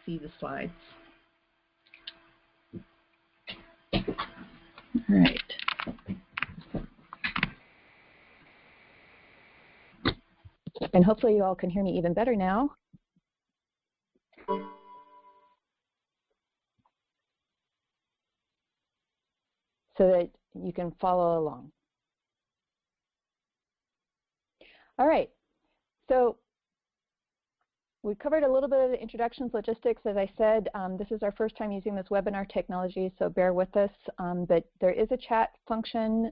see the slides. All right. And hopefully you all can hear me even better now. So that you can follow along. All right, so we covered a little bit of the introductions, logistics. As I said, this is our first time using this webinar technology, so bear with us. But there is a chat function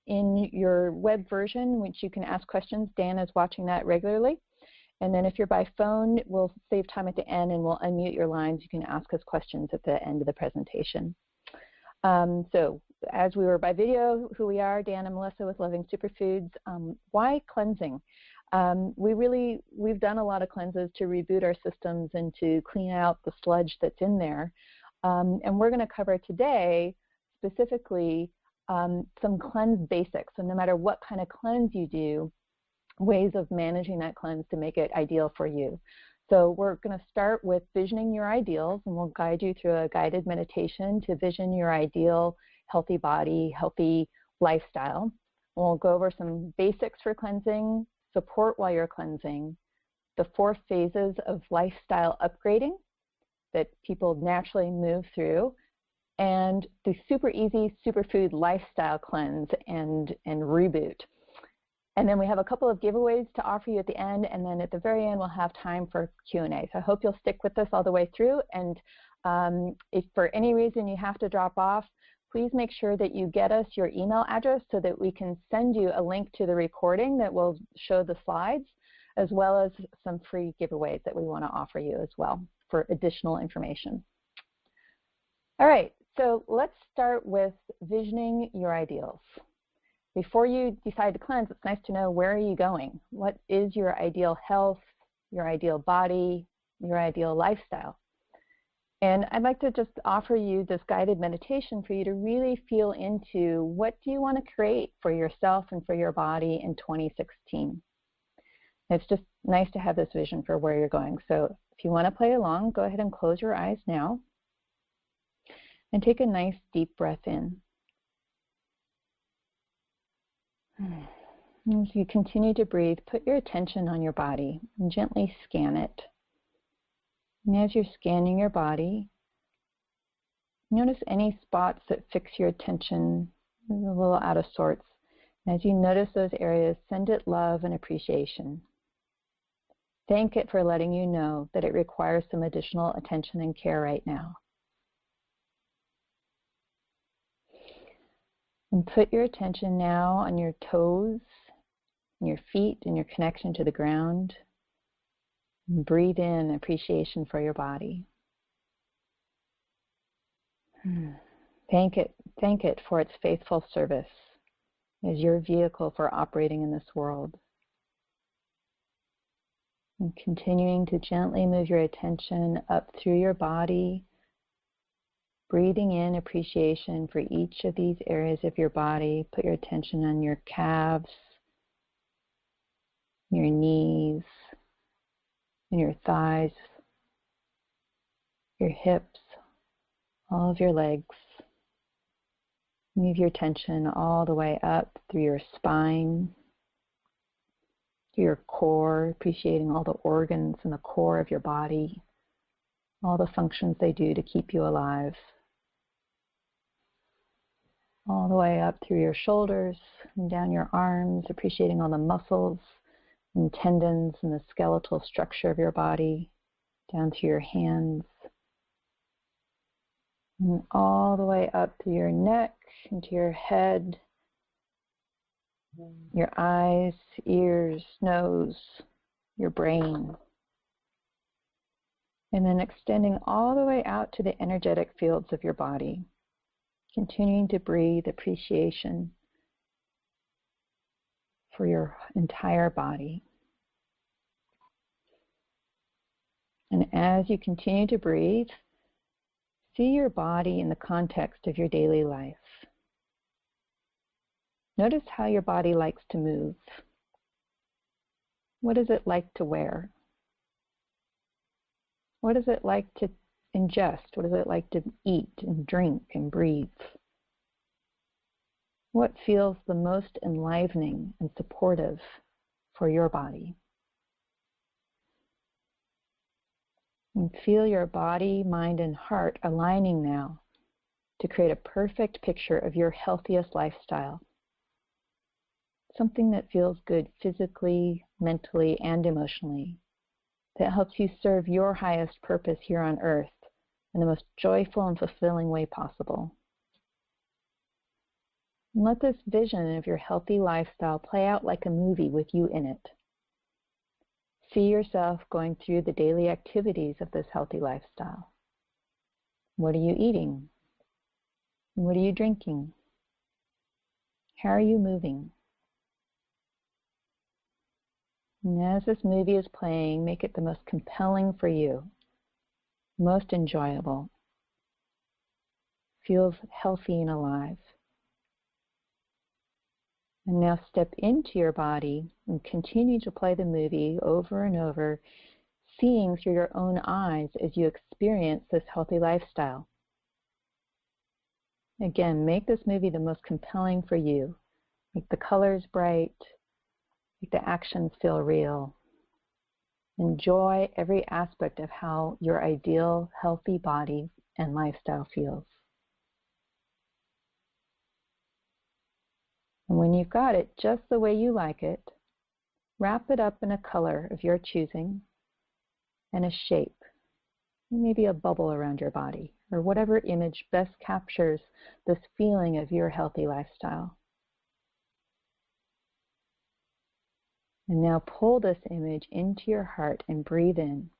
in your web version, which you can ask questions. Dan is watching that regularly. And then if you're by phone, we'll save time at the end and we'll unmute your lines. You can ask us questions at the end of the presentation. So as we were by video, who we are, Dan and Melissa with Loving Superfoods. Why cleansing? We've done a lot of cleanses to reboot our systems and to clean out the sludge that's in there. And we're going to cover today specifically some cleanse basics. So no matter what kind of cleanse you do, ways of managing that cleanse to make it ideal for you. So we're going to start with visioning your ideals, and we'll guide you through a guided meditation to vision your ideal healthy body, healthy lifestyle. We'll go over some basics for cleansing, support while you're cleansing, the 4 phases of lifestyle upgrading that people naturally move through, and the super easy superfood lifestyle cleanse and reboot. And then we have a couple of giveaways to offer you at the end, and then at the very end we'll have time for Q&A. So I hope you'll stick with us all the way through, and if for any reason you have to drop off, please make sure that you get us your email address so that we can send you a link to the recording that will show the slides, as well as some free giveaways that we want to offer you as well for additional information. All right, so let's start with visioning your ideals. Before you decide to cleanse, it's nice to know, where are you going? What is your ideal health, your ideal body, your ideal lifestyle? And I'd like to just offer you this guided meditation for you to really feel into, what do you want to create for yourself and for your body in 2016? It's just nice to have this vision for where you're going. So if you want to play along, go ahead and close your eyes now and take a nice deep breath in. As you continue to breathe, put your attention on your body and gently scan it. And as you're scanning your body, notice any spots that fix your attention, a little out of sorts. And as you notice those areas, send it love and appreciation. Thank it for letting you know that it requires some additional attention and care right now. And put your attention now on your toes, and your feet, and your connection to the ground. And breathe in appreciation for your body. Thank it for its faithful service as your vehicle for operating in this world. And continuing to gently move your attention up through your body, breathing in appreciation for each of these areas of your body. Put your attention on your calves, your knees, and your thighs, your hips, all of your legs. Move your attention all the way up through your spine, to your core, appreciating all the organs in the core of your body, all the functions they do to keep you alive. All the way up through your shoulders and down your arms, appreciating all the muscles and tendons and the skeletal structure of your body, down to your hands, and all the way up to your neck, into your head, your eyes, ears, nose, your brain. And then extending all the way out to the energetic fields of your body, continuing to breathe appreciation for your entire body. And as you continue to breathe, see your body in the context of your daily life. Notice how your body likes to move. What does it like to wear? What is it like to ingest? What is it like to eat and drink and breathe? What feels the most enlivening and supportive for your body? And feel your body, mind, and heart aligning now to create a perfect picture of your healthiest lifestyle. Something that feels good physically, mentally, and emotionally, that helps you serve your highest purpose here on earth in the most joyful and fulfilling way possible. And let this vision of your healthy lifestyle play out like a movie with you in it. See yourself going through the daily activities of this healthy lifestyle. What are you eating? What are you drinking? How are you moving? And as this movie is playing, make it the most compelling for you, most enjoyable, feels healthy and alive. And now step into your body and continue to play the movie over and over, seeing through your own eyes as you experience this healthy lifestyle. Again, make this movie the most compelling for you. Make the colors bright, make the actions feel real. Enjoy every aspect of how your ideal healthy body and lifestyle feels. And when you've got it just the way you like it, wrap it up in a color of your choosing and a shape, maybe a bubble around your body, or whatever image best captures this feeling of your healthy lifestyle. And now pull this image into your heart and breathe in.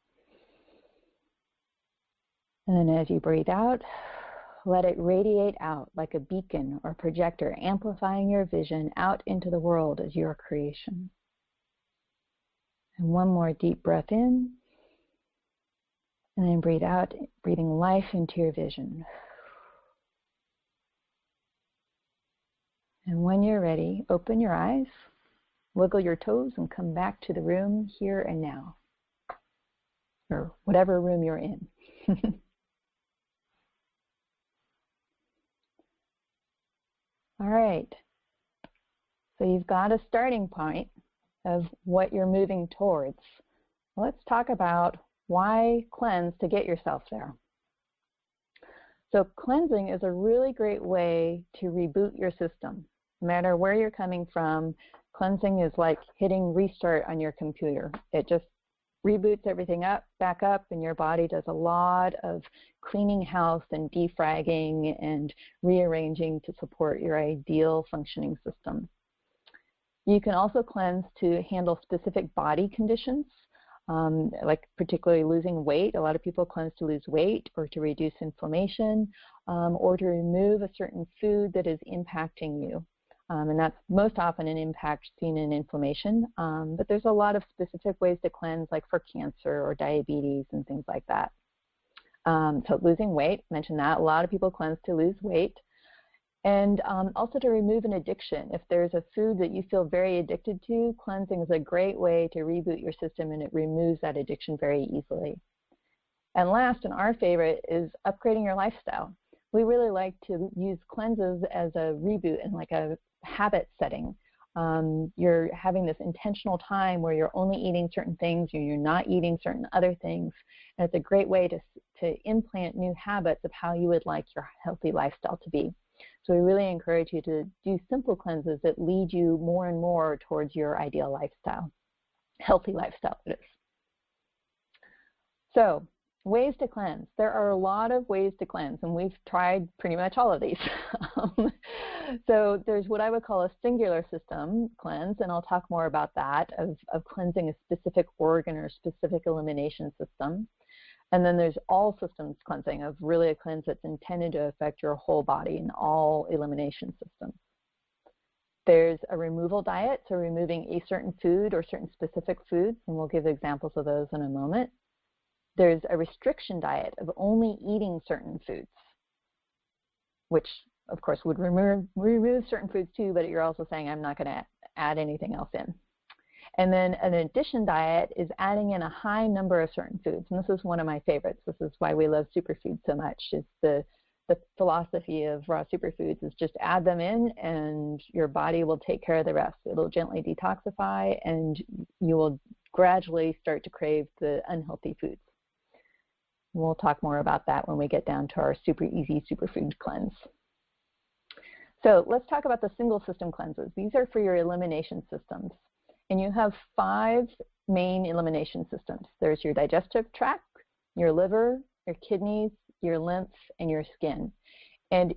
And then as you breathe out, let it radiate out like a beacon or projector, amplifying your vision out into the world as your creation. And one more deep breath in, and then breathe out, breathing life into your vision. And when you're ready, open your eyes, wiggle your toes, and come back to the room here and now, or whatever room you're in. All right, so you've got a starting point of what you're moving towards. Let's talk about why cleanse to get yourself there. So cleansing is a really great way to reboot your system. No matter where you're coming from, cleansing is like hitting restart on your computer. It just reboots everything back up, and your body does a lot of cleaning house and defragging and rearranging to support your ideal functioning system. You can also cleanse to handle specific body conditions, like particularly losing weight. A lot of people cleanse to lose weight or to reduce inflammation, or to remove a certain food that is impacting you. And that's most often an impact seen in inflammation. But there's a lot of specific ways to cleanse, like for cancer or diabetes and things like that. So losing weight, mentioned that. A lot of people cleanse to lose weight. And also to remove an addiction. If there's a food that you feel very addicted to, cleansing is a great way to reboot your system, and it removes that addiction very easily. And last, and our favorite, is upgrading your lifestyle. We really like to use cleanses as a reboot and like a habit setting. You're having this intentional time where you're only eating certain things, or you're not eating certain other things. And it's a great way to implant new habits of how you would like your healthy lifestyle to be. So we really encourage you to do simple cleanses that lead you more and more towards your ideal lifestyle, healthy lifestyle it is. So ways to cleanse. There are a lot of ways to cleanse, and we've tried pretty much all of these. So there's what I would call a singular system cleanse, and I'll talk more about that, of cleansing a specific organ or specific elimination system. And then there's all systems cleansing, of really a cleanse that's intended to affect your whole body and all elimination systems. There's a removal diet, so removing a certain food or certain specific foods, and we'll give examples of those in a moment. There's a restriction diet of only eating certain foods, which of course would remove certain foods too, but you're also saying I'm not going to add anything else in. And then an addition diet is adding in a high number of certain foods. And this is one of my favorites. This is why we love superfoods so much. It's the philosophy of raw superfoods is just add them in and your body will take care of the rest. It'll gently detoxify and you will gradually start to crave the unhealthy foods. We'll talk more about that when we get down to our super easy superfood cleanse. So let's talk about the single system cleanses. These are for your elimination systems. And you have 5 main elimination systems. There's your digestive tract, your liver, your kidneys, your lymph, and your skin. And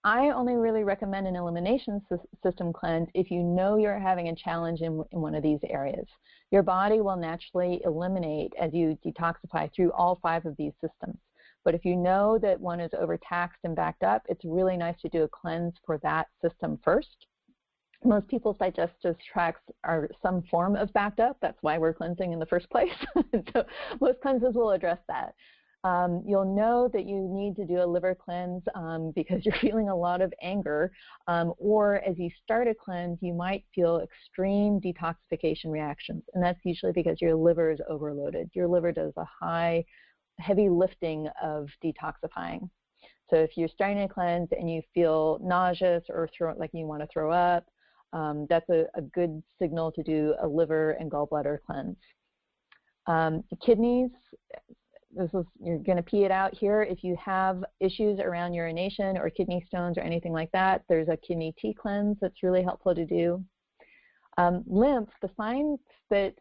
I only really recommend an elimination system cleanse if you know you're having a challenge in one of these areas. Your body will naturally eliminate as you detoxify through all 5 of these systems. But if you know that one is overtaxed and backed up, it's really nice to do a cleanse for that system first. Most people's digestive tracts are some form of backed up. That's why we're cleansing in the first place. So most cleanses will address that. You'll know that you need to do a liver cleanse because you're feeling a lot of anger, or as you start a cleanse, you might feel extreme detoxification reactions, and that's usually because your liver is overloaded. Your liver does a heavy lifting of detoxifying. So if you're starting a cleanse and you feel nauseous or like you want to throw up, that's a good signal to do a liver and gallbladder cleanse. The kidneys, you're going to pee it out here. If you have issues around urination or kidney stones or anything like that, there's a kidney tea cleanse that's really helpful to do. Lymph, the signs that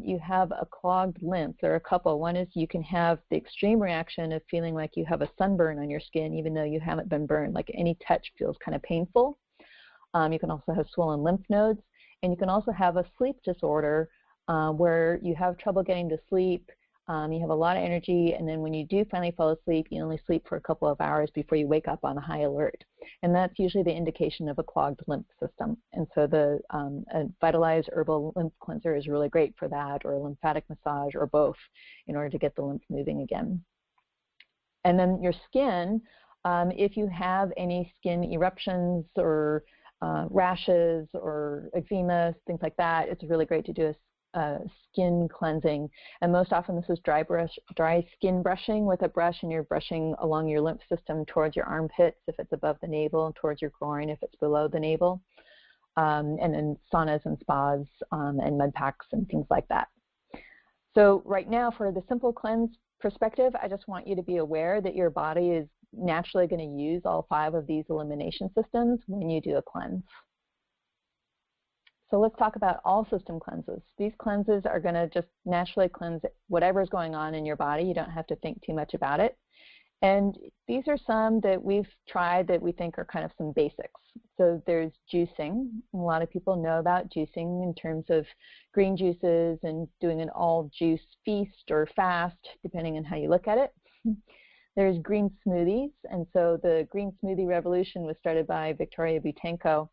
you have a clogged lymph, there are a couple. One is you can have the extreme reaction of feeling like you have a sunburn on your skin even though you haven't been burned, like any touch feels kind of painful. You can also have swollen lymph nodes, and you can also have a sleep disorder where you have trouble getting to sleep. You have a lot of energy, and then when you do finally fall asleep, you only sleep for a couple of hours before you wake up on a high alert. And that's usually the indication of a clogged lymph system. And so the Vitalized Herbal Lymph Cleanser is really great for that, or a lymphatic massage, or both, in order to get the lymph moving again. And then your skin, if you have any skin eruptions or rashes or eczema, things like that, it's really great to do a skin cleansing, and most often this is dry skin brushing with a brush, and you're brushing along your lymph system towards your armpits if it's above the navel, towards your groin if it's below the navel, and then saunas and spas and mud packs and things like that. So right now, for the simple cleanse perspective, I just want you to be aware that your body is naturally going to use all 5 of these elimination systems when you do a cleanse. So let's talk about all system cleanses. These cleanses are going to just naturally cleanse whatever's going on in your body. You don't have to think too much about it. And these are some that we've tried that we think are kind of some basics. So there's juicing. A lot of people know about juicing in terms of green juices and doing an all juice feast or fast, depending on how you look at it. There's green smoothies. And so the green smoothie revolution was started by Victoria Butenko.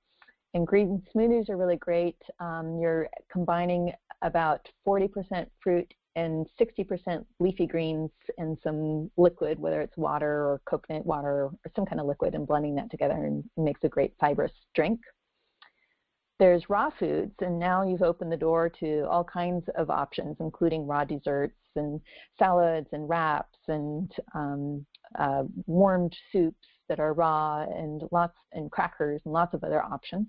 And green smoothies are really great. You're combining about 40% fruit and 60% leafy greens and some liquid, whether it's water or coconut water or some kind of liquid, and blending that together, and it makes a great fibrous drink. There's raw foods, and now you've opened the door to all kinds of options, including raw desserts and salads and wraps and warmed soups that are raw, and crackers and lots of other options.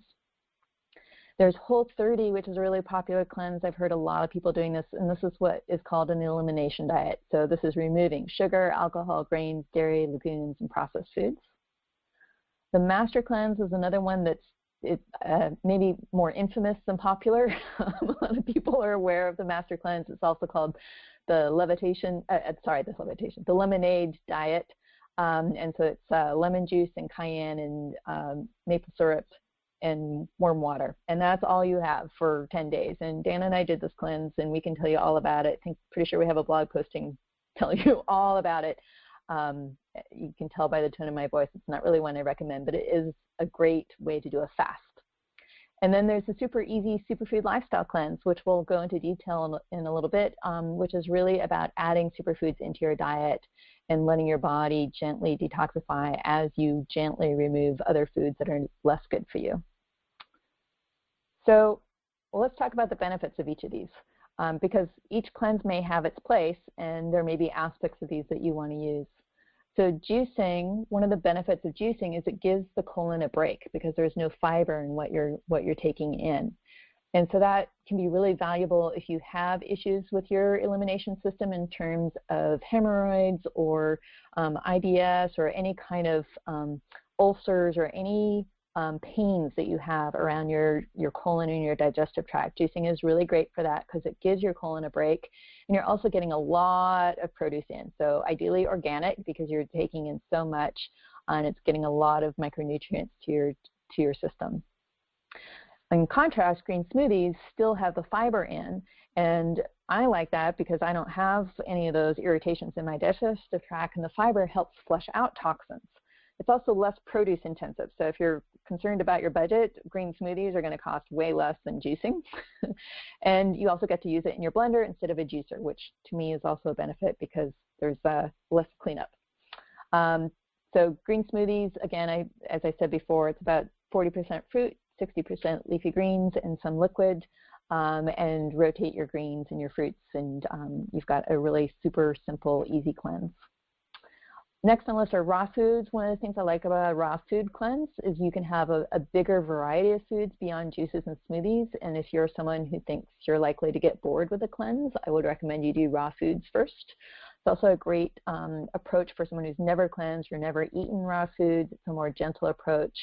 There's Whole30, which is a really popular cleanse. I've heard a lot of people doing this, and this is what is called an elimination diet. So this is removing sugar, alcohol, grains, dairy, legumes, and processed foods. The Master Cleanse is another one that's maybe more infamous than popular. A lot of people are aware of the Master Cleanse. It's also called the lemonade diet. And so it's lemon juice and cayenne and maple syrup and warm water, and that's all you have for 10 days. And Dan and I did this cleanse, and we can tell you all about it. Pretty sure we have a blog posting telling you all about it. You can tell by the tone of my voice, it's not really one I recommend, but it is a great way to do a fast. And then there's the super easy superfood lifestyle cleanse, which we'll go into detail in a little bit, which is really about adding superfoods into your diet and letting your body gently detoxify as you gently remove other foods that are less good for you. So Well, let's talk about the benefits of each of these, because each cleanse may have its place, and there may be aspects of these that you want to use. So juicing, one of the benefits of juicing is it gives the colon a break because there's no fiber in what you're taking in. And so that can be really valuable if you have issues with your elimination system in terms of hemorrhoids or IBS or any kind of ulcers or any pains that you have around your colon and your digestive tract. Juicing is really great for that because it gives your colon a break, and you're also getting a lot of produce in. So ideally organic because you're taking in so much, and it's getting a lot of micronutrients to your system. In contrast, green smoothies still have the fiber in, and I like that because I don't have any of those irritations in my digestive tract, and the fiber helps flush out toxins. It's also less produce intensive, so if you're concerned about your budget, green smoothies are going to cost way less than juicing. And you also get to use it in your blender instead of a juicer, which to me is also a benefit because there's less cleanup. So green smoothies, again, as I said before, it's about 40% fruit, 60% leafy greens, and some liquid, and rotate your greens and your fruits, and you've got a really super simple, easy cleanse. Next on the list are raw foods. One of the things I like about a raw food cleanse is you can have a bigger variety of foods beyond juices and smoothies, and if you're someone who thinks you're likely to get bored with a cleanse, I would recommend you do raw foods first. It's also a great approach for someone who's never cleansed or never eaten raw foods. It's a more gentle approach.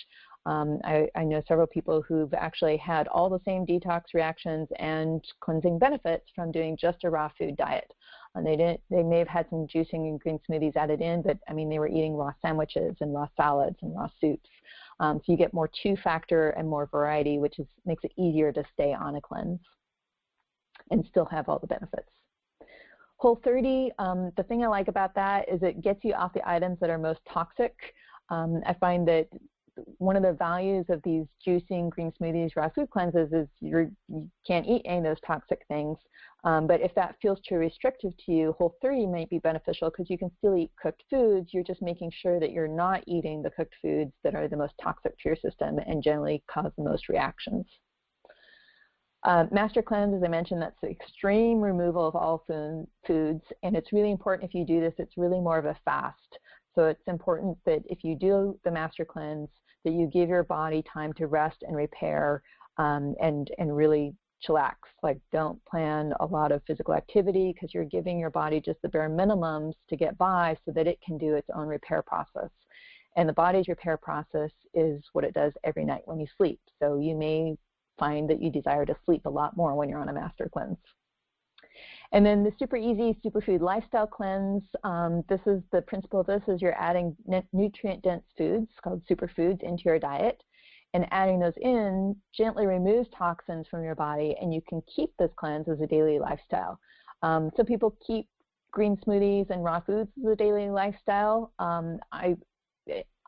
I know several people who've actually had all the same detox reactions and cleansing benefits from doing just a raw food diet. And they may have had some juicing and green smoothies added in, but I mean, they were eating raw sandwiches and raw salads and raw soups. So you get more two-factor and more variety, which makes it easier to stay on a cleanse and still have all the benefits. Whole30, the thing I like about that is it gets you off the items that are most toxic. I find that one of the values of these juicing, green smoothies, raw food cleanses is you can't eat any of those toxic things. But if that feels too restrictive to you, Whole30 might be beneficial because you can still eat cooked foods. You're just making sure that you're not eating the cooked foods that are the most toxic to your system and generally cause the most reactions. Master cleanse, as I mentioned, that's the extreme removal of all foods, and it's really important if you do this, it's really more of a fast. So it's important that if you do the master cleanse, that you give your body time to rest and repair and really chillax. Like, don't plan a lot of physical activity because you're giving your body just the bare minimums to get by so that it can do its own repair process. And the body's repair process is what it does every night when you sleep. So you may find that you desire to sleep a lot more when you're on a master cleanse. And then the super easy superfood lifestyle cleanse, this is the principle of this is you're adding nutrient-dense foods called superfoods into your diet, and adding those in gently removes toxins from your body, and you can keep this cleanse as a daily lifestyle. So people keep green smoothies and raw foods as a daily lifestyle.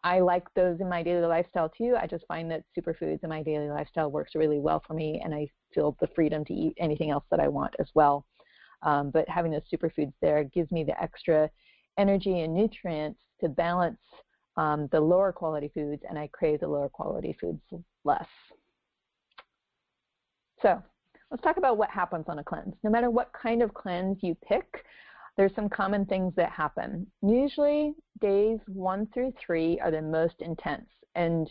I like those in my daily lifestyle too. I just find that superfoods in my daily lifestyle works really well for me, and I feel the freedom to eat anything else that I want as well. But having those superfoods there gives me the extra energy and nutrients to balance the lower quality foods, and I crave the lower quality foods less. So let's talk about what happens on a cleanse. No matter what kind of cleanse you pick, there's some common things that happen. Usually days 1 through 3 are the most intense, and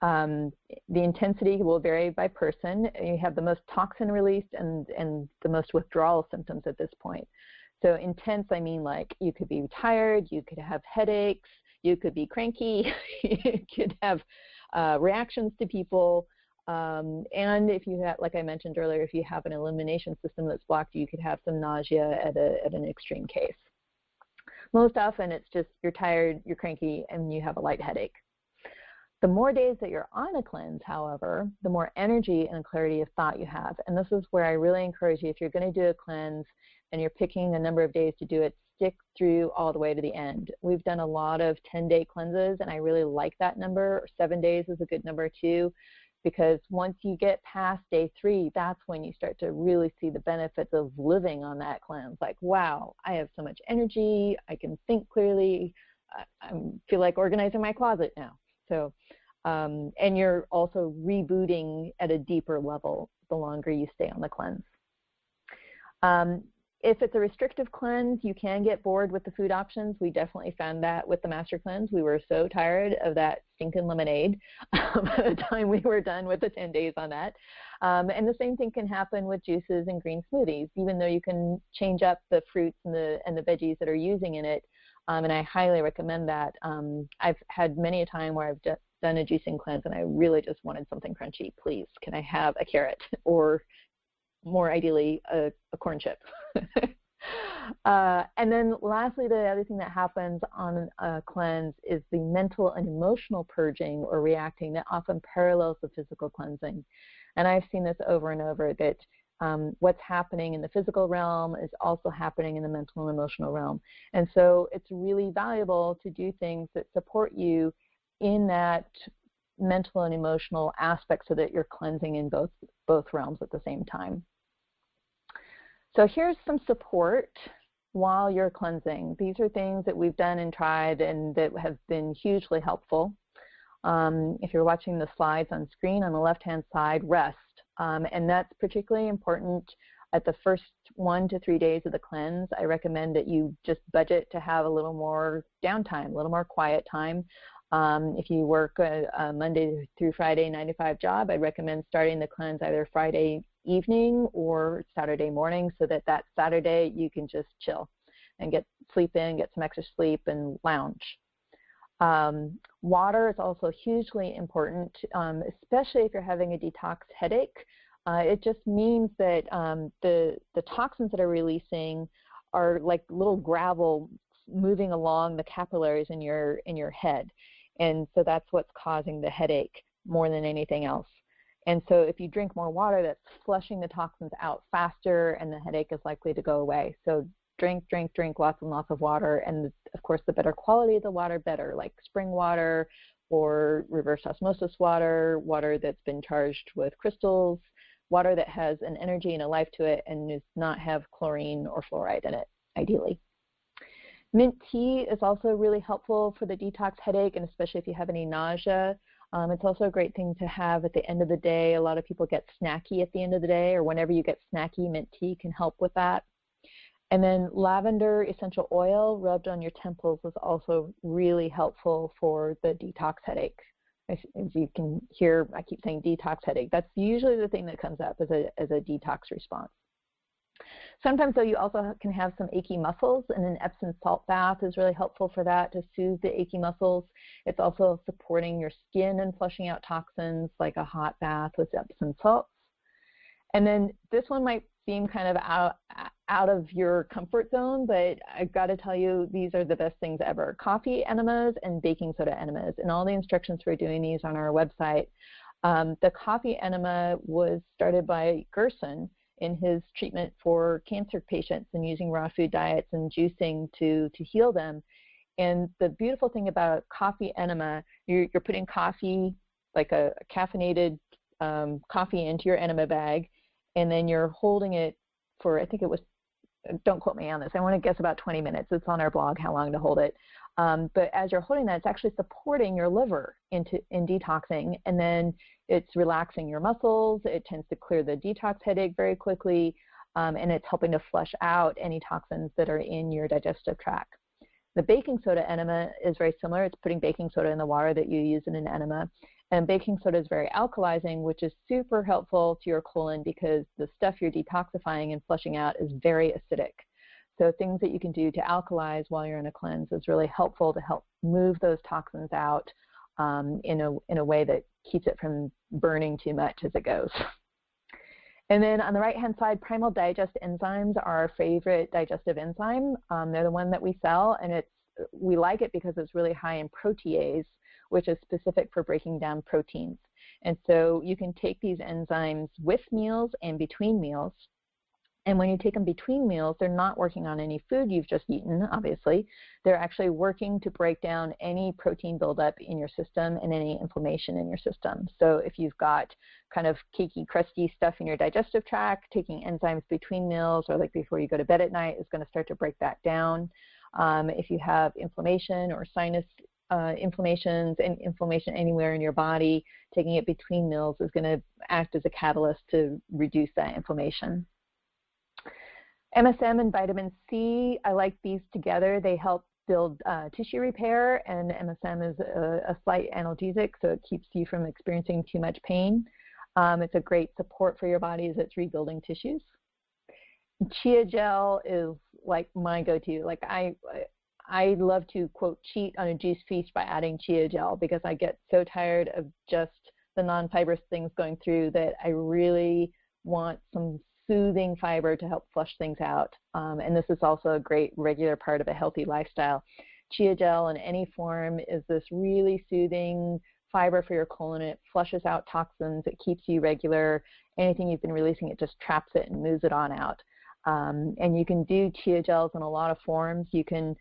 the intensity will vary by person. You have the most toxin released and the most withdrawal symptoms at this point. So intense, I mean, like you could be tired, you could have headaches, you could be cranky, you could have reactions to people, and if you have, like I mentioned earlier, if you have an elimination system that's blocked, you could have some nausea at an extreme case. Most often it's just you're tired, you're cranky, and you have a light headache. The more days that you're on a cleanse, however, the more energy and clarity of thought you have. And this is where I really encourage you, if you're going to do a cleanse and you're picking a number of days to do it, stick through all the way to the end. We've done a lot of 10-day cleanses, and I really like that number. 7 days is a good number too, because once you get past day 3, that's when you start to really see the benefits of living on that cleanse. Like, wow, I have so much energy, I can think clearly, I feel like organizing my closet now. So, and you're also rebooting at a deeper level. the longer you stay on the cleanse. If it's a restrictive cleanse, you can get bored with the food options. We definitely found that with the Master Cleanse. We were so tired of that stinking lemonade by the time we were done with the 10 days on that. And the same thing can happen with juices and green smoothies, even though you can change up the fruits and the veggies that are using in it. And I highly recommend that. I've had many a time where I've done a juicing cleanse and I really just wanted something crunchy. Please, can I have a carrot or more ideally a corn chip? And then lastly, the other thing that happens on a cleanse is the mental and emotional purging or reacting that often parallels the physical cleansing. And I've seen this over and over, that what's happening in the physical realm is also happening in the mental and emotional realm. And so it's really valuable to do things that support you in that mental and emotional aspect so that you're cleansing in both realms at the same time. So here's some support while you're cleansing. These are things that we've done and tried and that have been hugely helpful. If you're watching the slides on screen, on the left-hand side, rest. And that's particularly important at the first 1 to 3 days of the cleanse. I recommend that you just budget to have a little more downtime, a little more quiet time. If you work a Monday through Friday 9 to 5 job, I'd recommend starting the cleanse either Friday evening or Saturday morning, so that Saturday you can just chill and get sleep in, get some extra sleep, and lounge. Water is also hugely important, especially if you're having a detox headache. It just means that the toxins that are releasing are like little gravel moving along the capillaries in your head, and so that's what's causing the headache more than anything else. And so if you drink more water, that's flushing the toxins out faster, and the headache is likely to go away. So drink lots and lots of water, and of course the better quality of the water, better, like spring water or reverse osmosis water, water that's been charged with crystals, water that has an energy and a life to it and does not have chlorine or fluoride in it, ideally. Mint tea is also really helpful for the detox headache, and especially if you have any nausea. It's also a great thing to have at the end of the day. A lot of people get snacky at the end of the day, or whenever you get snacky, mint tea can help with that. And then lavender essential oil rubbed on your temples is also really helpful for the detox headache. As you can hear, I keep saying detox headache. That's usually the thing that comes up as a detox response. Sometimes, though, you also can have some achy muscles, and an Epsom salt bath is really helpful for that, to soothe the achy muscles. It's also supporting your skin and flushing out toxins, like a hot bath with Epsom salts. And then this one might seem kind of out of your comfort zone, but I've got to tell you, these are the best things ever. Coffee enemas and baking soda enemas, and all the instructions for doing these on our website. The coffee enema was started by Gerson in his treatment for cancer patients and using raw food diets and juicing to heal them. And the beautiful thing about a coffee enema, you're putting coffee, like a caffeinated coffee, into your enema bag, and then you're holding it for, I think it was, don't quote me on this, I want to guess about 20 minutes. It's on our blog how long to hold it. But as you're holding that, it's actually supporting your liver in detoxing, and then it's relaxing your muscles. It tends to clear the detox headache very quickly, and it's helping to flush out any toxins that are in your digestive tract. The baking soda enema is very similar. It's putting baking soda in the water that you use in an enema. And baking soda is very alkalizing, which is super helpful to your colon because the stuff you're detoxifying and flushing out is very acidic. So things that you can do to alkalize while you're in a cleanse is really helpful to help move those toxins out in a way that keeps it from burning too much as it goes. And then on the right-hand side, Primal Digest enzymes are our favorite digestive enzyme. They're the one that we sell, and we like it because it's really high in protease, which is specific for breaking down proteins. And so you can take these enzymes with meals and between meals. And when you take them between meals, they're not working on any food you've just eaten, obviously. They're actually working to break down any protein buildup in your system and any inflammation in your system. So if you've got kind of cakey, crusty stuff in your digestive tract, taking enzymes between meals or like before you go to bed at night is going to start to break that down. If you have inflammation or sinus inflammations and inflammation anywhere in your body, taking it between meals is going to act as a catalyst to reduce that inflammation. MSM and vitamin C, I like these together. They help build tissue repair, and MSM is a slight analgesic, so it keeps you from experiencing too much pain. It's a great support for your body as it's rebuilding tissues. Chia gel is like my go-to. Like I love to, quote, cheat on a juice feast by adding chia gel because I get so tired of just the non-fibrous things going through that I really want some soothing fiber to help flush things out. And this is also a great regular part of a healthy lifestyle. Chia gel in any form is this really soothing fiber for your colon. It flushes out toxins. It keeps you regular. Anything you've been releasing, it just traps it and moves it on out. And you can do chia gels in a lot of forms. You can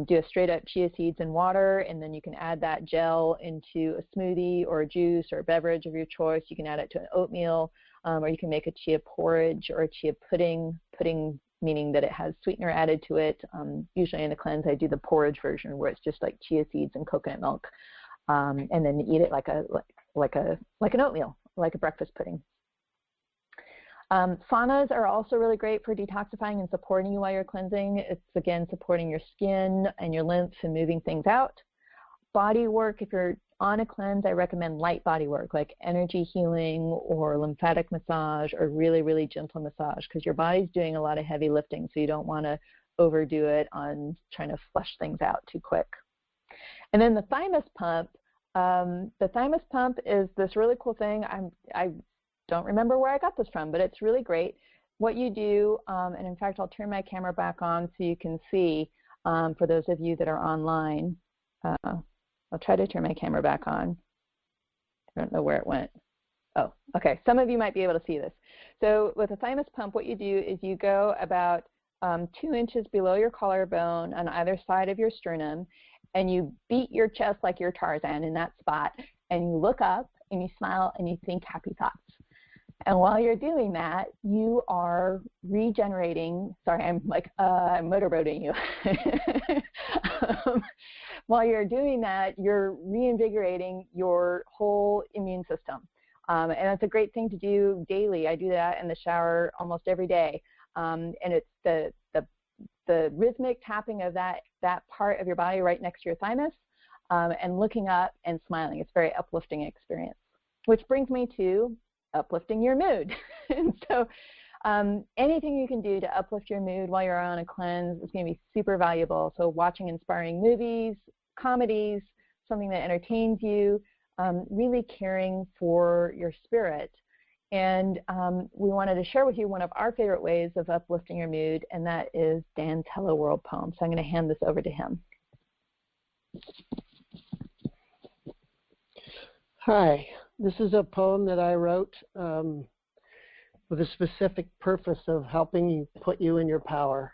do a straight up chia seeds in water, and then you can add that gel into a smoothie or a juice or a beverage of your choice. You can add it to an oatmeal, or you can make a chia porridge or a chia pudding. Pudding meaning that it has sweetener added to it. Usually in the cleanse, I do the porridge version where it's just like chia seeds and coconut milk, and then eat it like an oatmeal, like a breakfast pudding. Saunas are also really great for detoxifying and supporting you while you're cleansing. It's, again, supporting your skin and your lymph and moving things out. Body work, if you're on a cleanse, I recommend light body work like energy healing or lymphatic massage or really, really gentle massage because your body's doing a lot of heavy lifting, so you don't want to overdo it on trying to flush things out too quick. And then the thymus pump. The thymus pump is this really cool thing. I don't remember where I got this from, but it's really great. What you do, and in fact, I'll turn my camera back on so you can see for those of you that are online. I'll try to turn my camera back on. I don't know where it went. Oh, okay. Some of you might be able to see this. So with a thymus pump, what you do is you go about 2 inches below your collarbone on either side of your sternum, and you beat your chest like you're Tarzan in that spot, and you look up and you smile and you think happy thoughts. And while you're doing that, you are regenerating. Sorry, I'm like I'm motorboating you. While you're doing that, you're reinvigorating your whole immune system. And it's a great thing to do daily. I do that in the shower almost every day. And it's the rhythmic tapping of that part of your body right next to your thymus and looking up and smiling. It's a very uplifting experience, which brings me to uplifting your mood. And so anything you can do to uplift your mood while you're on a cleanse is going to be super valuable. So watching inspiring movies, comedies, something that entertains you, really caring for your spirit. And we wanted to share with you one of our favorite ways of uplifting your mood, and that is Dan's Hello World poem. So I'm going to hand this over to him. Hi, this is a poem that I wrote with a specific purpose of helping you put you in your power.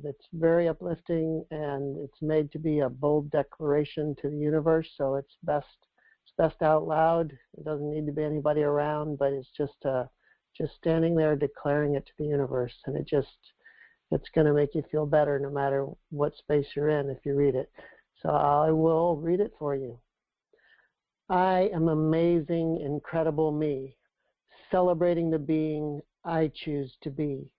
It's very uplifting, and it's made to be a bold declaration to the universe, so it's best out loud. It doesn't need to be anybody around, but it's just standing there declaring it to the universe, and it's going to make you feel better no matter what space you're in if you read it. So I will read it for you. I am amazing, incredible me, celebrating the being I choose to be.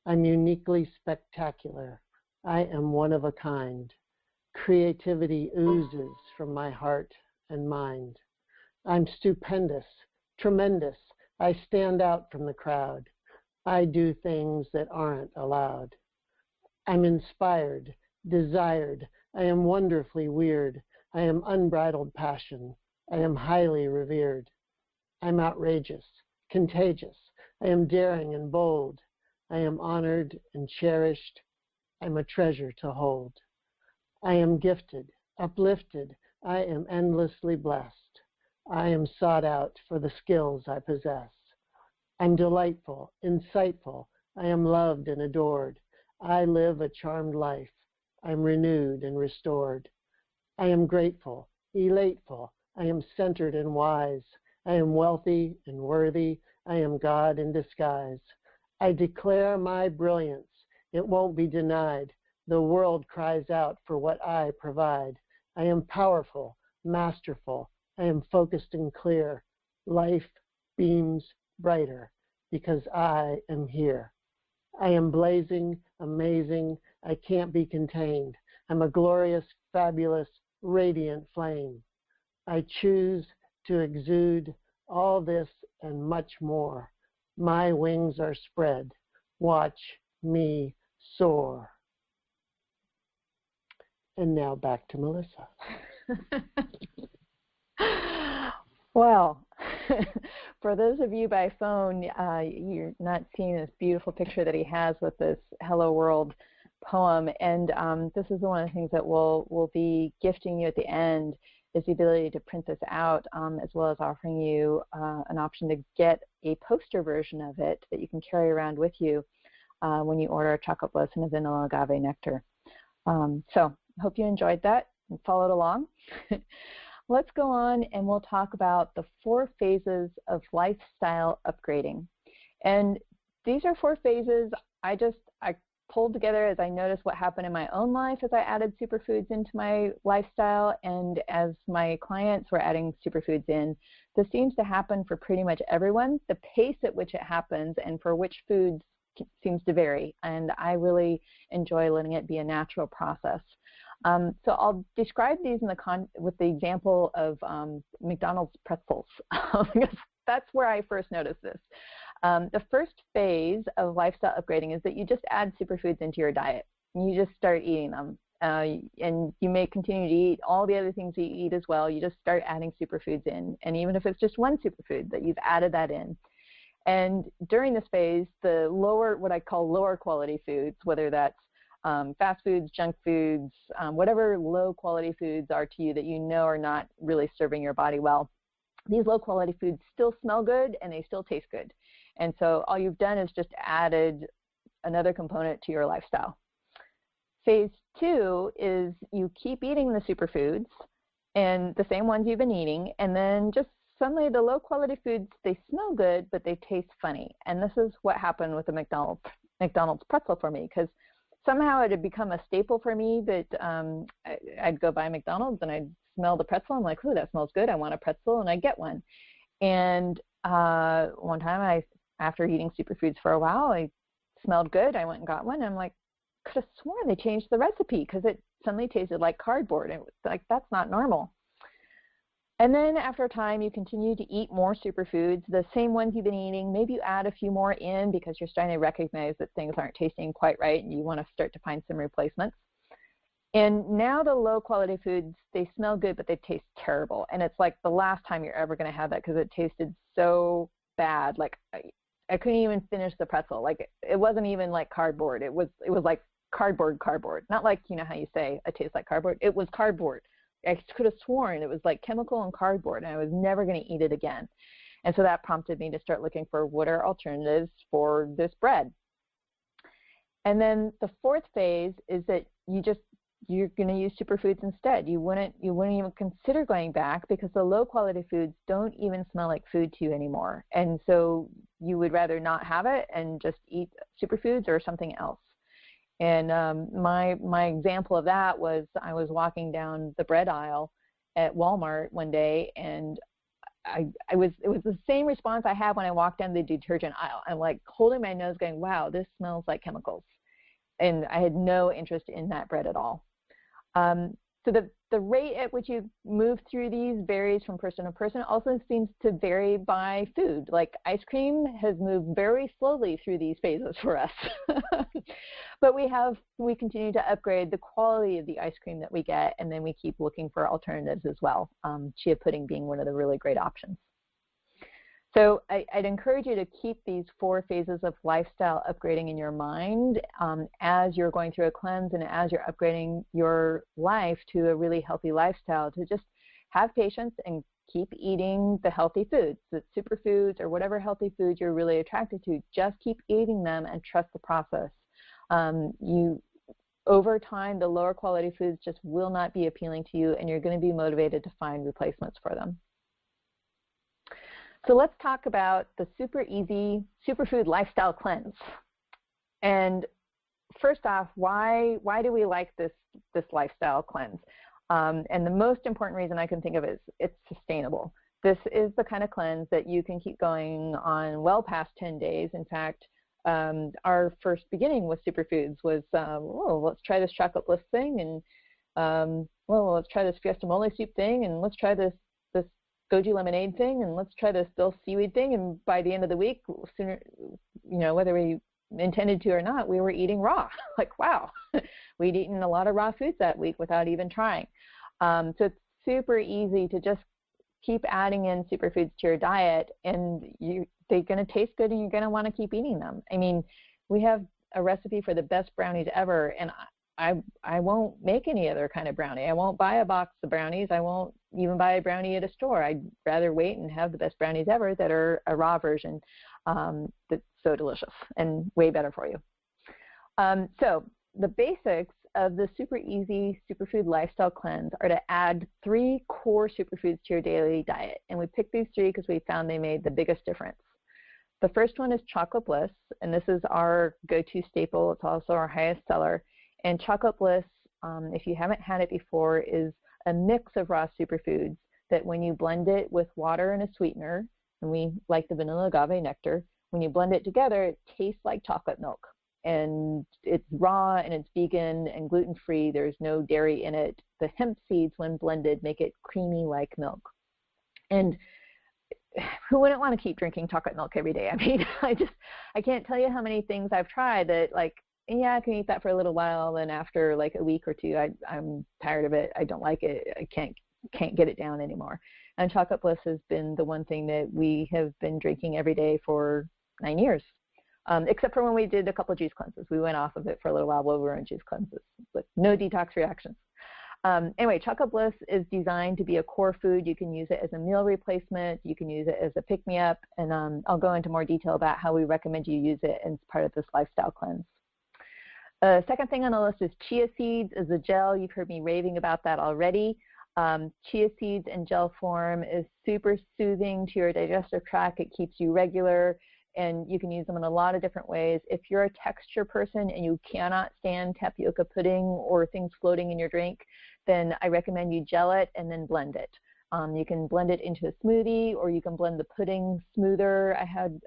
I'm uniquely spectacular. I am one of a kind. Creativity oozes from my heart and mind. I'm stupendous, tremendous. I stand out from the crowd. I do things that aren't allowed. I'm inspired, desired. I am wonderfully weird. I am unbridled passion. I am highly revered. I'm outrageous, contagious. I am daring and bold. I am honored and cherished. I'm a treasure to hold. I am gifted, uplifted. I am endlessly blessed. I am sought out for the skills I possess. I'm delightful, insightful. I am loved and adored. I live a charmed life. I'm renewed and restored. I am grateful, elateful. I am centered and wise. I am wealthy and worthy. I am God in disguise. I declare my brilliance. It won't be denied. The world cries out for what I provide. I am powerful, masterful. I am focused and clear. Life beams brighter because I am here. I am blazing, amazing. I can't be contained. I'm a glorious, fabulous, radiant flame. I choose to exude all this and much more. My wings are spread. Watch me soar. And now back to Melissa. Well, for those of you by phone, you're not seeing this beautiful picture that he has with this Hello World poem. And this is one of the things that we'll be gifting you at the end, is the ability to print this out, as well as offering you an option to get a poster version of it that you can carry around with you when you order a chocolate bliss and a vanilla agave nectar. So I hope you enjoyed that and followed along. Let's go on and we'll talk about the 4 phases of lifestyle upgrading. And these are 4 phases I pulled together as I noticed what happened in my own life as I added superfoods into my lifestyle, and as my clients were adding superfoods in. This seems to happen for pretty much everyone. The pace at which it happens and for which foods seems to vary, and I really enjoy letting it be a natural process. So I'll describe these with the example of McDonald's pretzels, because that's where I first noticed this. The first phase of lifestyle upgrading is that you just add superfoods into your diet. And you just start eating them. And you may continue to eat all the other things that you eat as well. You just start adding superfoods in. And even if it's just one superfood, that you've added that in. And during this phase, the what I call lower quality foods, whether that's fast foods, junk foods, whatever low quality foods are to you that you know are not really serving your body well, these low quality foods still smell good and they still taste good. And so all you've done is just added another component to your lifestyle. Phase 2 is you keep eating the superfoods and the same ones you've been eating, and then just suddenly the low quality foods, they smell good, but they taste funny. And this is what happened with the McDonald's pretzel for me, because somehow it had become a staple for me that I'd go by McDonald's and I'd smell the pretzel. I'm like, ooh, that smells good. I want a pretzel, and I get one. And one time after eating superfoods for a while, I smelled good. I went and got one. And I'm like, could have sworn they changed the recipe because it suddenly tasted like cardboard. It was like, that's not normal. And then after a time, you continue to eat more superfoods, the same ones you've been eating. Maybe you add a few more in because you're starting to recognize that things aren't tasting quite right and you want to start to find some replacements. And now the low quality foods, they smell good, but they taste terrible. And it's like the last time you're ever going to have that because it tasted so bad. Like I couldn't even finish the pretzel. Like it wasn't even like cardboard. It was like cardboard. Not like, you know how you say it tastes like cardboard. It was cardboard. I could have sworn it was like chemical and cardboard, and I was never going to eat it again. And so that prompted me to start looking for what are alternatives for this bread. And then the 4th phase is that you're going to use superfoods instead. You wouldn't even consider going back because the low quality foods don't even smell like food to you anymore. And so you would rather not have it and just eat superfoods or something else. And my example of that was I was walking down the bread aisle at Walmart one day, and it was the same response I had when I walked down the detergent aisle. I'm like holding my nose going, wow, this smells like chemicals. And I had no interest in that bread at all. So the rate at which you move through these varies from person to person. It also seems to vary by food. Like ice cream has moved very slowly through these phases for us. But we continue to upgrade the quality of the ice cream that we get, and then we keep looking for alternatives as well, chia pudding being one of the really great options. So I'd encourage you to keep these 4 phases of lifestyle upgrading in your mind as you're going through a cleanse and as you're upgrading your life to a really healthy lifestyle, to just have patience and keep eating the healthy foods, the superfoods or whatever healthy foods you're really attracted to. Just keep eating them and trust the process. Over time, the lower quality foods just will not be appealing to you, and you're going to be motivated to find replacements for them. So let's talk about the super easy superfood lifestyle cleanse. And first off, why do we like this lifestyle cleanse? And the most important reason I can think of is it's sustainable. This is the kind of cleanse that you can keep going on well past 10 days. In fact, our first beginning with Superfoods was, let's try this chocolate bliss thing, and let's try this fiesta mole soup thing, and let's try this goji lemonade thing, and let's try this dill seaweed thing. And by the end of the week, sooner, whether we intended to or not, we were eating raw. Like, wow, we'd eaten a lot of raw foods that week without even trying. So it's super easy to just keep adding in superfoods to your diet, and they're going to taste good, and you're going to want to keep eating them. I mean, we have a recipe for the best brownies ever, and I won't make any other kind of brownie. I won't buy a box of brownies. I won't even buy a brownie at a store. I'd rather wait and have the best brownies ever that are a raw version that's so delicious and way better for you. So the basics of the super easy superfood lifestyle cleanse are to add 3 core superfoods to your daily diet. And we picked these 3 because we found they made the biggest difference. The first one is Chocolate Bliss, and this is our go-to staple. It's also our highest seller. And Chocolate Bliss, if you haven't had it before, is a mix of raw superfoods that when you blend it with water and a sweetener, and we like the vanilla agave nectar, when you blend it together, it tastes like chocolate milk. And it's raw, and it's vegan and gluten-free. There's no dairy in it. The hemp seeds, when blended, make it creamy like milk. And who wouldn't want to keep drinking chocolate milk every day? I mean, I can't tell you how many things I've tried that, like, yeah, I can eat that for a little while, then after like a week or two, I'm tired of it. I don't like it. I can't get it down anymore. And Chocolate Bliss has been the one thing that we have been drinking every day for 9 years, except for when we did a couple of juice cleanses. We went off of it for a little while we were on juice cleanses, but no detox reactions. Anyway, Chocolate Bliss is designed to be a core food. You can use it as a meal replacement. You can use it as a pick-me-up, and I'll go into more detail about how we recommend you use it as part of this lifestyle cleanse. Second thing on the list is chia seeds as a gel. You've heard me raving about that already. Chia seeds in gel form is super soothing to your digestive tract. It keeps you regular, and you can use them in a lot of different ways. If you're a texture person and you cannot stand tapioca pudding or things floating in your drink, then I recommend you gel it and then blend it. You can blend it into a smoothie, or you can blend the pudding smoother. I had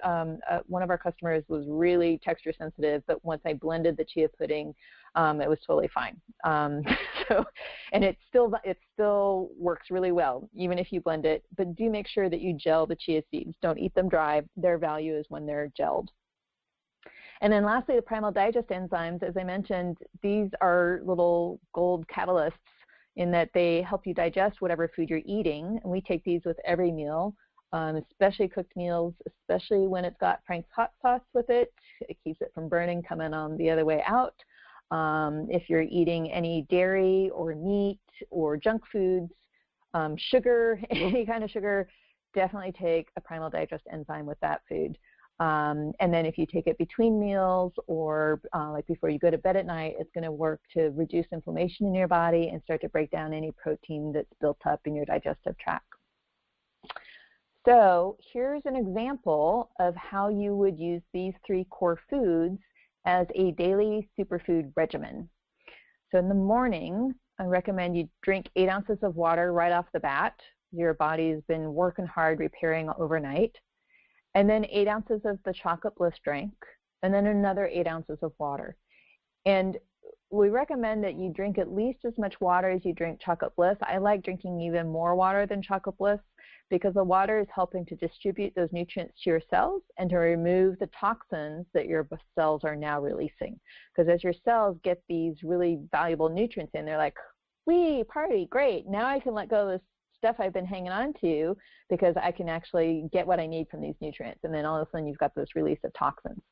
one of our customers was really texture sensitive, but once I blended the chia pudding, it was totally fine. And it still works really well, even if you blend it. But do make sure that you gel the chia seeds. Don't eat them dry. Their value is when they're gelled. And then lastly, the Primal Digest enzymes. As I mentioned, these are little gold catalysts in that they help you digest whatever food you're eating. And we take these with every meal, especially cooked meals, especially when it's got Frank's hot sauce with it. It keeps it from burning coming on the other way out. If you're eating any dairy or meat or junk foods, sugar, any kind of sugar, definitely take a Primal Digest enzyme with that food. And then if you take it between meals or like before you go to bed at night, it's going to work to reduce inflammation in your body and start to break down any protein that's built up in your digestive tract. So here's an example of how you would use these 3 core foods as a daily superfood regimen. So in the morning, I recommend you drink 8 ounces of water right off the bat. Your body's been working hard repairing overnight. And then 8 ounces of the Chocolate Bliss drink, and then another 8 ounces of water. And we recommend that you drink at least as much water as you drink Chocolate Bliss. I like drinking even more water than Chocolate Bliss because the water is helping to distribute those nutrients to your cells and to remove the toxins that your cells are now releasing. Because as your cells get these really valuable nutrients in, they're like, wee, party, great. Now I can let go of this stuff I've been hanging on to because I can actually get what I need from these nutrients. And then all of a sudden you've got this release of toxins.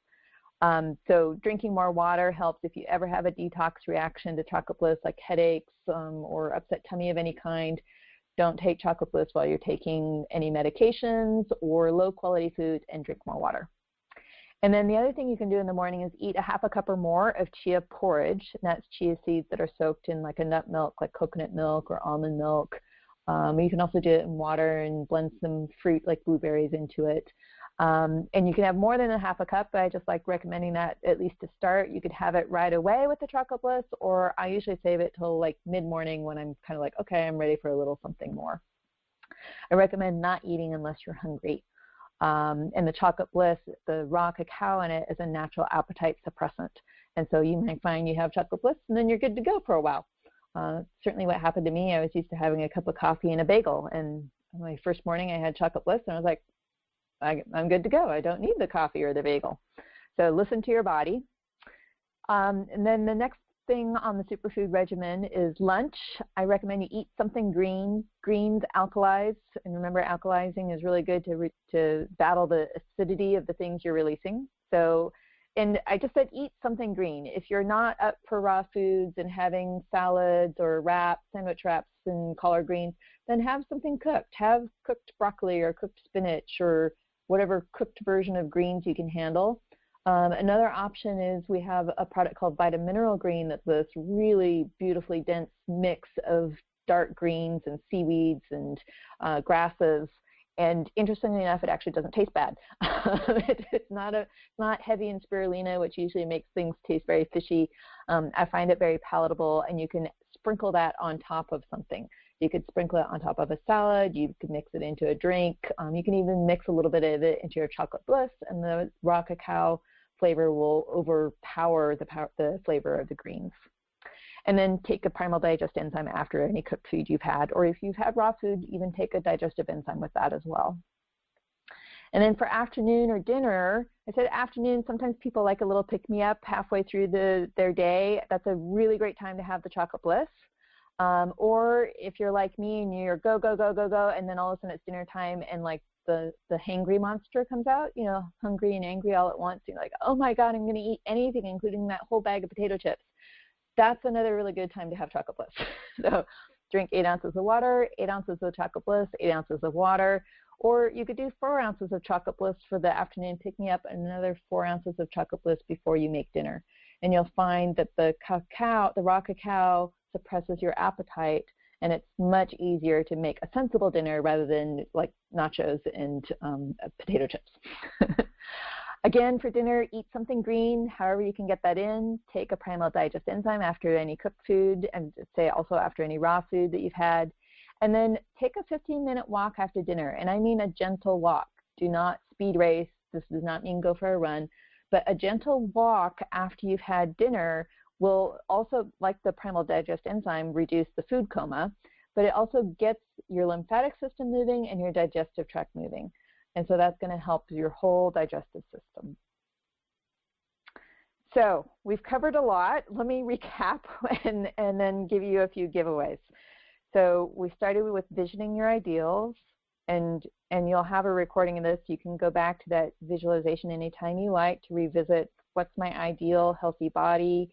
So drinking more water helps if you ever have a detox reaction to Chocolate Bliss, like headaches or upset tummy of any kind. Don't take Chocolate Bliss while you're taking any medications or low quality foods, and drink more water. And then the other thing you can do in the morning is eat a half a cup or more of chia porridge. And that's chia seeds that are soaked in like a nut milk, like coconut milk or almond milk. You can also do it in water and blend some fruit like blueberries into it. And you can have more than a half a cup, but I just like recommending that at least to start. You could have it right away with the chocolate bliss, or I usually save it till like mid-morning when I'm kind of like, okay, I'm ready for a little something more. I recommend not eating unless you're hungry. And the chocolate bliss, the raw cacao in it is a natural appetite suppressant. And so you might find you have chocolate bliss and then you're good to go for a while. Certainly what happened to me, I was used to having a cup of coffee and a bagel. And my first morning I had chocolate bliss and I was like, I'm good to go. I don't need the coffee or the bagel. So listen to your body. And then the next thing on the superfood regimen is lunch. I recommend you eat something green. Greens alkalize, and remember alkalizing is really good to battle the acidity of the things you're releasing. So, and I just said eat something green. If you're not up for raw foods and having salads or wraps, sandwich wraps and collard greens, then have something cooked. Have cooked broccoli or cooked spinach or whatever cooked version of greens you can handle. Another option is we have a product called Vitamineral Green that's this really beautifully dense mix of dark greens and seaweeds and grasses. And interestingly enough, it actually doesn't taste bad. It's not heavy in spirulina, which usually makes things taste very fishy. I find it very palatable, and you can sprinkle that on top of something. You could sprinkle it on top of a salad. You could mix it into a drink. You can even mix a little bit of it into your chocolate bliss, and the raw cacao flavor will overpower the flavor of the greens. And then take a primal digest enzyme after any cooked food you've had, or if you've had raw food, even take a digestive enzyme with that as well. And then for afternoon or dinner, I said afternoon, sometimes people like a little pick-me-up halfway through their day. That's a really great time to have the chocolate bliss. Or if you're like me and you're go, go, go, go, go, and then all of a sudden it's dinner time and like the hangry monster comes out, you know, hungry and angry all at once. You're like, oh my God, I'm going to eat anything, including that whole bag of potato chips. That's another really good time to have chocolate bliss. So drink 8 ounces of water, 8 ounces of chocolate bliss, 8 ounces of water, or you could do 4 ounces of chocolate bliss for the afternoon pick-me-up and another 4 ounces of chocolate bliss before you make dinner. And you'll find that the raw cacao suppresses your appetite, and it's much easier to make a sensible dinner rather than like nachos and potato chips. Again, for dinner, eat something green, however you can get that in. Take a primal digest enzyme after any cooked food, and say also after any raw food that you've had. And then take a 15-minute walk after dinner, and I mean a gentle walk. Do not speed race. This does not mean go for a run. But a gentle walk after you've had dinner will also, like the primal digest enzyme, reduce the food coma, but it also gets your lymphatic system moving and your digestive tract moving. And so that's going to help your whole digestive system. So we've covered a lot. Let me recap and then give you a few giveaways. So we started with visioning your ideals, and you'll have a recording of this. You can go back to that visualization anytime you like to revisit what's my ideal healthy body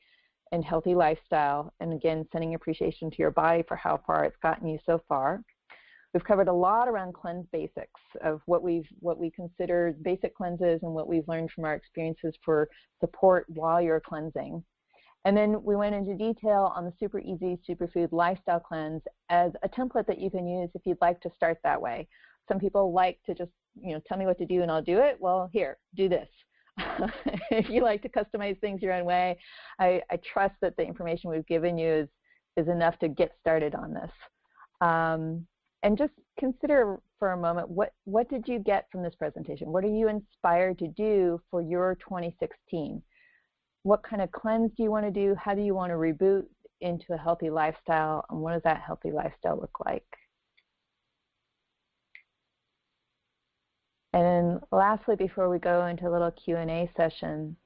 and healthy lifestyle. And again, sending appreciation to your body for how far it's gotten you so far. We've covered a lot around cleanse basics of what we consider basic cleanses and what we've learned from our experiences for support while you're cleansing. And then we went into detail on the super easy superfood lifestyle cleanse as a template that you can use if you'd like to start that way. Some people like to just, tell me what to do and I'll do it. Well, here, do this. If you like to customize things your own way, I trust that the information we've given you is enough to get started on this. And just consider for a moment, what did you get from this presentation? What are you inspired to do for your 2016? What kind of cleanse do you want to do? How do you want to reboot into a healthy lifestyle? And what does that healthy lifestyle look like? And then lastly, before we go into a little Q&A session,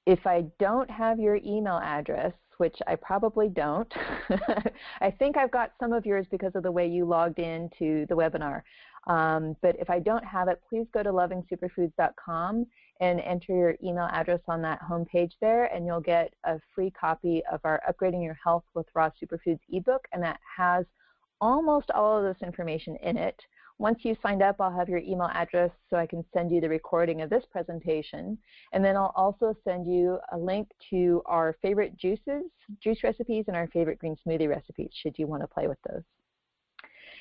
if I don't have your email address, which I probably don't, I think I've got some of yours because of the way you logged into the webinar. But if I don't have it, please go to lovingsuperfoods.com and enter your email address on that homepage there, and you'll get a free copy of our Upgrading Your Health with Raw Superfoods ebook, and that has almost all of this information in it. once you signed up, I'll have your email address so I can send you the recording of this presentation. And then I'll also send you a link to our favorite juice recipes and our favorite green smoothie recipes, should you want to play with those.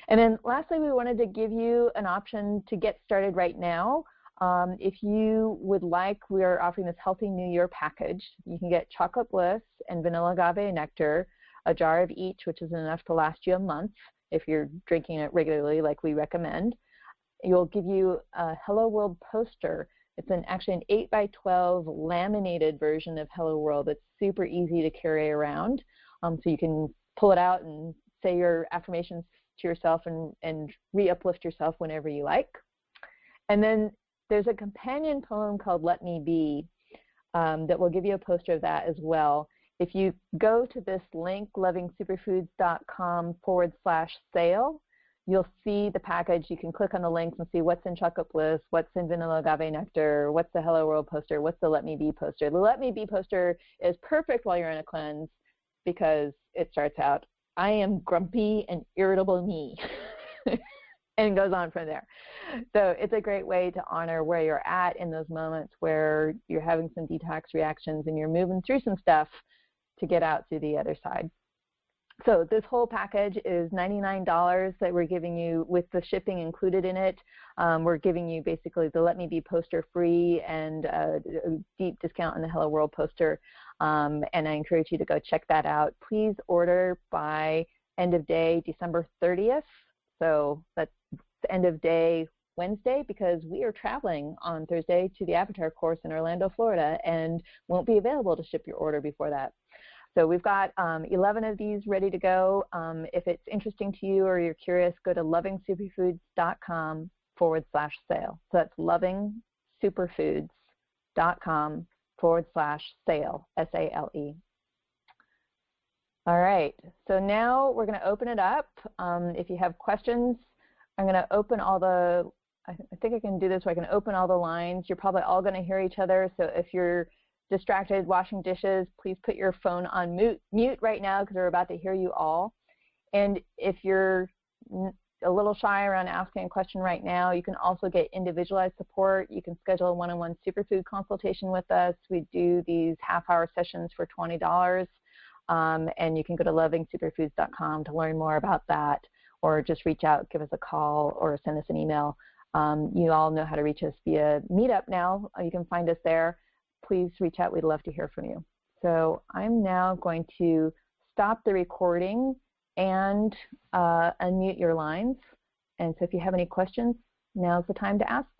And then lastly, we wanted to give you an option to get started right now. If you would like, we are offering this Healthy New Year package. You can get chocolate bliss and vanilla agave nectar, a jar of each, which is enough to last you a month if you're drinking it regularly like we recommend. You'll give you a Hello World poster. It's actually an 8 by 12 laminated version of Hello World that's super easy to carry around. So you can pull it out and say your affirmations to yourself and re-uplift yourself whenever you like. And then there's a companion poem called Let Me Be that will give you a poster of that as well. If you go to this link, lovingsuperfoods.com/sale, you'll see the package. You can click on the links and see what's in Chocolate Bliss, what's in Vanilla Agave Nectar, what's the Hello World poster, what's the Let Me Be poster. The Let Me Be poster is perfect while you're in a cleanse because it starts out, I am grumpy and irritable me, and goes on from there. So it's a great way to honor where you're at in those moments where you're having some detox reactions and you're moving through some stuff to get out through the other side. So this whole package is $99 that we're giving you with the shipping included in it. We're giving you basically the Let Me Be poster free and a deep discount on the Hello World poster. And I encourage you to go check that out. Please order by end of day December 30th. So that's the end of day Wednesday, because we are traveling on Thursday to the Avatar course in Orlando, Florida, and won't be available to ship your order before that. So we've got 11 of these ready to go. If it's interesting to you or you're curious, go to lovingsuperfoods.com/sale. So that's lovingsuperfoods.com/sale, S-A-L-E. All right, so now we're going to open it up. If you have questions, I'm going to open all the, I think I can do this where I can open all the lines. You're probably all going to hear each other, so if you're distracted washing dishes, please put your phone on mute right now because we're about to hear you all. And if you're a little shy around asking a question right now, you can also get individualized support. You can schedule a one-on-one superfood consultation with us. We do these half-hour sessions for $20, and you can go to lovingsuperfoods.com to learn more about that, or just reach out, give us a call, or send us an email. You all know how to reach us via Meetup now. You can find us there. Please reach out. We'd love to hear from you. So I'm now going to stop the recording and unmute your lines. And so if you have any questions, now's the time to ask them.